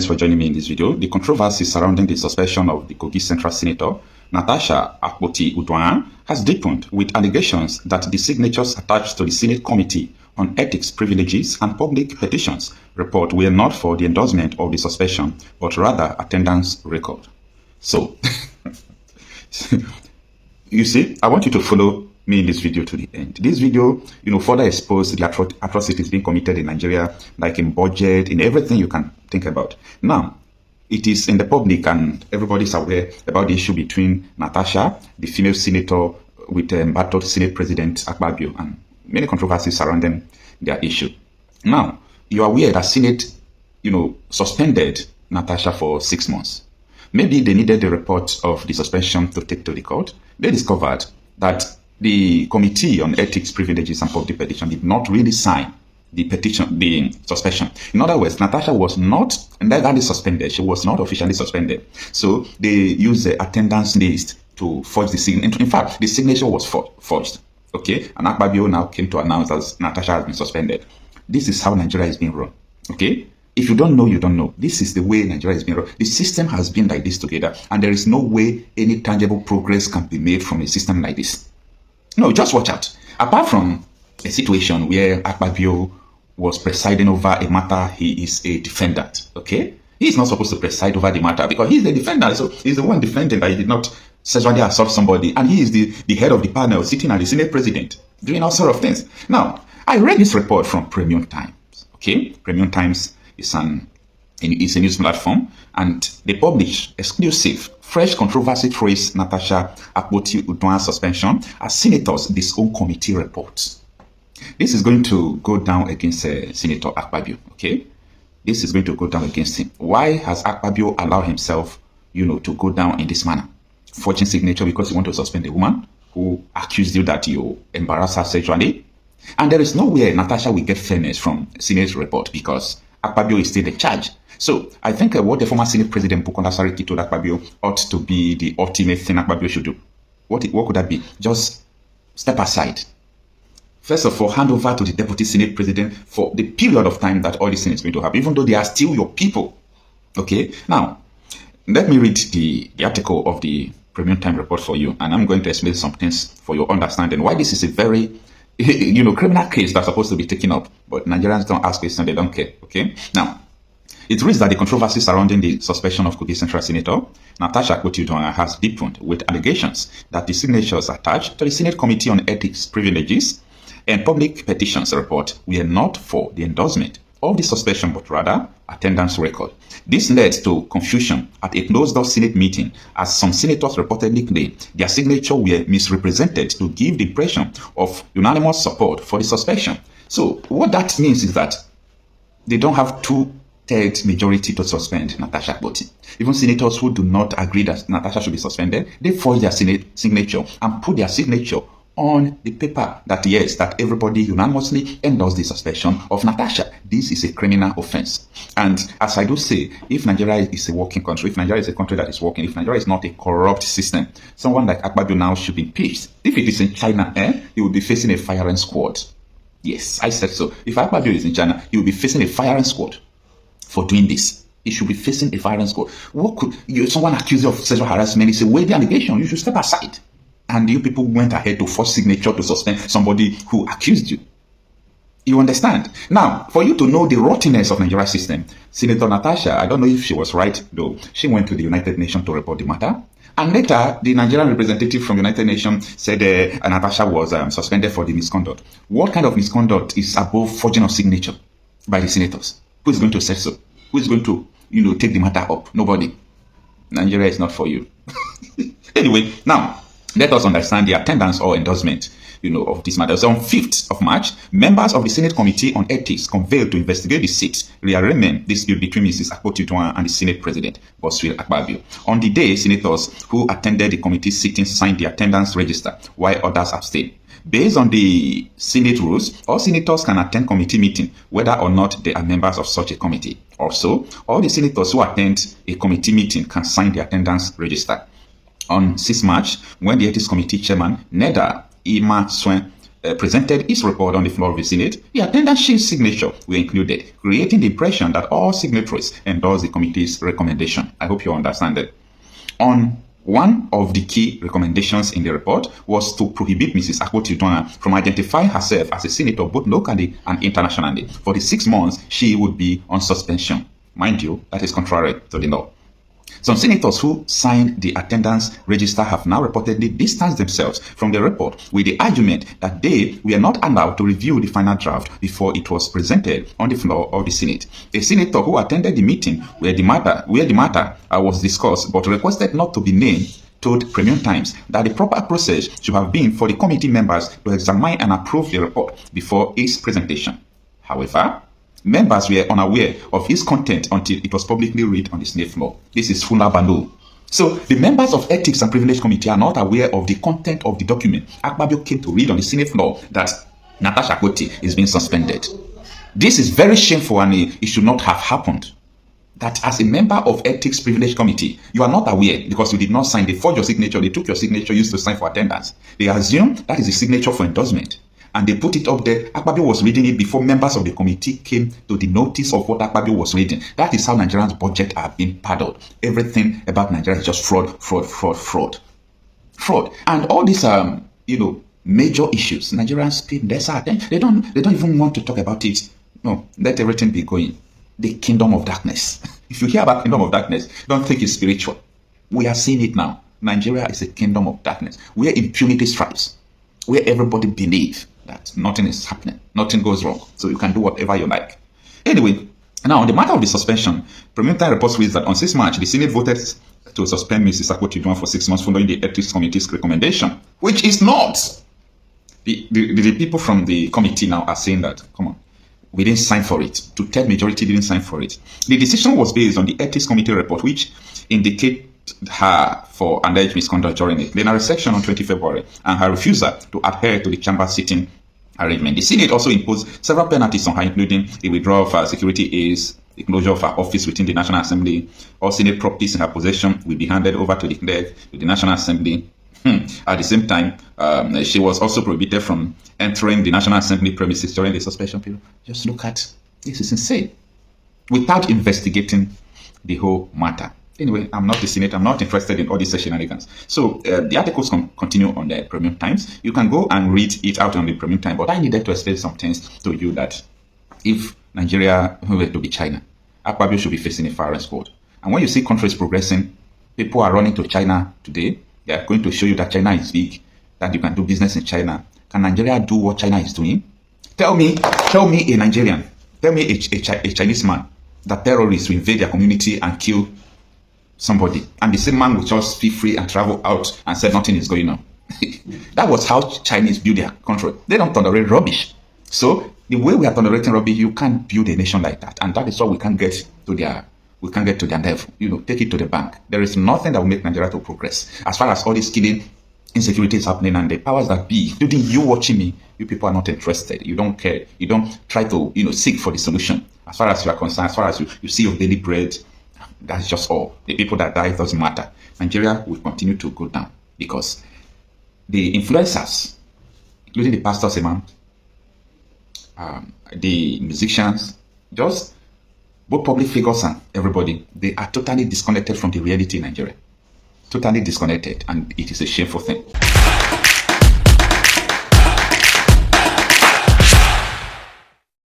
thanks for joining me in this video. The controversy surrounding the suspension of the Kogi Central Senator, Natasha Akpoti-Uduaghan, has deepened with allegations that the signatures attached to the Senate Committee on Ethics, Privileges and Public Petitions report were not for the endorsement of the suspension, but rather attendance record. So, you see, I want you to follow me in this video to the end. This video, further expose the atrocities being committed in Nigeria, like in budget, in everything you can think about. Now, it is in the public and everybody's aware about the issue between Natasha, the female senator, with embattled Senate President Akpabio, and many controversies surrounding their issue. Now, you are aware that Senate, suspended Natasha for 6 months. Maybe they needed the report of the suspension to take to the court. They discovered that the Committee on Ethics, Privileges and Public Petition did not really sign the petition, the suspension. In other words, Natasha was not legally suspended. She was not officially suspended. So they used the attendance list to forge the signature. In fact, the signature was forged. Okay, and Akpabio now came to announce that Natasha has been suspended. This is how Nigeria is being run. Okay, if you don't know, you don't know. This is the way Nigeria is being run. The system has been like this together, and there is no way any tangible progress can be made from a system like this. No, just watch out. Apart from a situation where Akpabio was presiding over a matter, he is a defendant. Okay, he is not supposed to preside over the matter because he's the defendant. So he's the one defending that he did not sexually assault somebody, and he is the head of the panel sitting as the Senate President, doing all sorts of things. Now, I read this report from Premium Times. Okay, Premium Times is a news platform, and they publish exclusive, fresh controversy trace Natasha Akpoti-Uduaghan suspension as senators disown committee reports. This is going to go down against Senator Akpabio. Okay, this is going to go down against him. Why has Akpabio allowed himself, to go down in this manner? Forging signature because you want to suspend a woman who accused you that you embarrassed her sexually. And there is no way Natasha will get fairness from Senate report because Akpabio is still in charge. So I think what the former Senate President Bukola Saraki told Akpabio ought to be the ultimate thing Akpabio should do. What could that be? Just step aside. First of all, hand over to the Deputy Senate President for the period of time that all the Senate is going to have, even though they are still your people. Okay? Now, let me read the article of the Premium Time report for you, and I'm going to explain some things for your understanding why this is a very criminal case that's supposed to be taken up, but Nigerians don't ask questions, they don't care. Okay, now it reads that the controversy surrounding the suspension of Kogi Central Senator Natasha Akpoti-Uduaghan has deepened with allegations that the signatures attached to the Senate Committee on Ethics, Privileges and Public Petitions report were not for the endorsement of the suspension, but rather attendance record. This led to confusion at a closed-door Senate meeting, as some senators reportedly claimed their signature were misrepresented to give the impression of unanimous support for the suspension. So what that means is that they don't have 2/3 majority to suspend Natasha Akpoti. Even senators who do not agree that Natasha should be suspended, they forge their signature and put their signature on the paper that yes, that everybody unanimously endorsed the suspension of Natasha. This is a criminal offense. And as I do say, if Nigeria is a working country, if Nigeria is a country that is working, if Nigeria is not a corrupt system, someone like Akpabio now should be impeached. If it is in China, he will be facing a firing squad. Yes, I said so. If Akpabio is in China, he will be facing a firing squad for doing this. He should be facing a firing squad. What could someone accuse you of sexual harassment? It's a weighty allegation. You should step aside. And you people went ahead to force signature to suspend somebody who accused you. You understand? Now, for you to know the rottenness of Nigeria system, Senator Natasha, I don't know if she was right though, she went to the United Nations to report the matter. And later, the Nigerian representative from the United Nations said Natasha was suspended for the misconduct. What kind of misconduct is above forging of signature by the senators? Who is going to say so? Who is going to, take the matter up? Nobody. Nigeria is not for you. Anyway, now, let us understand the attendance or endorsement, of this matter. So on 5th of March, members of the Senate Committee on Ethics convened to investigate the rearrangement dispute between Mrs. Akpoti-Uduaghan and the Senate President Godswill Akpabio. On the day, senators who attended the committee sitting signed the attendance register, while others abstained. Based on the Senate rules, all senators can attend committee meeting, whether or not they are members of such a committee. Also, all the senators who attend a committee meeting can sign the attendance register. On 6 March, when the Ethics Committee Chairman, Neda Ima Swen, presented his report on the floor of the Senate, the attendance sheet's signature were included, creating the impression that all signatories endorsed the committee's recommendation. I hope you understand it. One of the key recommendations in the report was to prohibit Mrs. Akpabio from identifying herself as a senator both locally and internationally. For the 6 months, she would be on suspension. Mind you, that is contrary to the law. Some senators who signed the attendance register have now reportedly distanced themselves from the report with the argument that they were not allowed to review the final draft before it was presented on the floor of the Senate. A senator who attended the meeting where the matter was discussed but requested not to be named told Premium Times that the proper process should have been for the committee members to examine and approve the report before its presentation. However, members were unaware of his content until it was publicly read on the Senate floor. This is Funabando. So the members of Ethics and Privilege Committee are not aware of the content of the document Akpabio came to read on the Senate floor that Natasha Akpoti is being suspended. This is very shameful and it should not have happened. That as a member of Ethics Privilege Committee, you are not aware because you did not sign. They forged your signature, they took your signature used to sign for attendance. They assume that is a signature for endorsement. And they put it up there. Akpabio was reading it before members of the committee came to the notice of what Akpabio was reading. That is how Nigerians' budget are being paddled. Everything about Nigeria is just fraud. And all these, major issues, Nigerians pay lesser attention. They don't even want to talk about it. No, let everything be going. The kingdom of darkness. If you hear about kingdom of darkness, don't think it's spiritual. We are seeing it now. Nigeria is a kingdom of darkness, where impunity strikes, where everybody believes that nothing is happening, nothing goes wrong, so you can do whatever you like. Anyway, now on the matter of the suspension, Premium Time reports reads that on 6 March, the Senate voted to suspend Mrs. Akpabio for 6 months following the Ethics Committee's recommendation, which is not. The people from the committee now are saying that, come on, we didn't sign for it. Two-thirds majority didn't sign for it. The decision was based on the Ethics Committee report, which indicated her for alleged misconduct during the plenary session on 20 February and her refusal to adhere to the chamber sitting arrangement. The Senate also imposed several penalties on her, including the withdrawal of her security aids, the closure of her office within the National Assembly. All Senate properties in her possession will be handed over to the clerk to the National Assembly. At the same time, she was also prohibited from entering the National Assembly premises during the suspension period. Just look at this, is insane. Without investigating the whole matter. Anyway, I'm not the Senate. I'm not interested in all these shenanigans. So the articles continue on the Premium Times. You can go and read it out on the Premium Times. But I needed to explain some things to you that if Nigeria were to be China, Akpabio should be facing a firing squad. And when you see countries progressing, people are running to China today. They are going to show you that China is big, that you can do business in China. Can Nigeria do what China is doing? Tell me a Nigerian, tell me a Chinese man that terrorists will invade their community and kill somebody, and the same man will just be free and travel out and say nothing is going on. That was how Chinese build their country. They don't tolerate rubbish. So the way we are tolerating rubbish, you can't build a nation like that, and that is why we can't get to their level. Take it to the bank. There is nothing that will make Nigeria to progress. As far as all this killing, insecurity is happening, and the powers that be, including you watching me, you people are not interested. You don't care. You don't try to seek for the solution. As far as you are concerned, as far as you see your daily bread, that's just all. The people that die doesn't matter. Nigeria will continue to go down because the influencers, including the pastors, imams, the musicians, just both public figures and everybody, they are totally disconnected from the reality in Nigeria. Totally disconnected, and it is a shameful thing.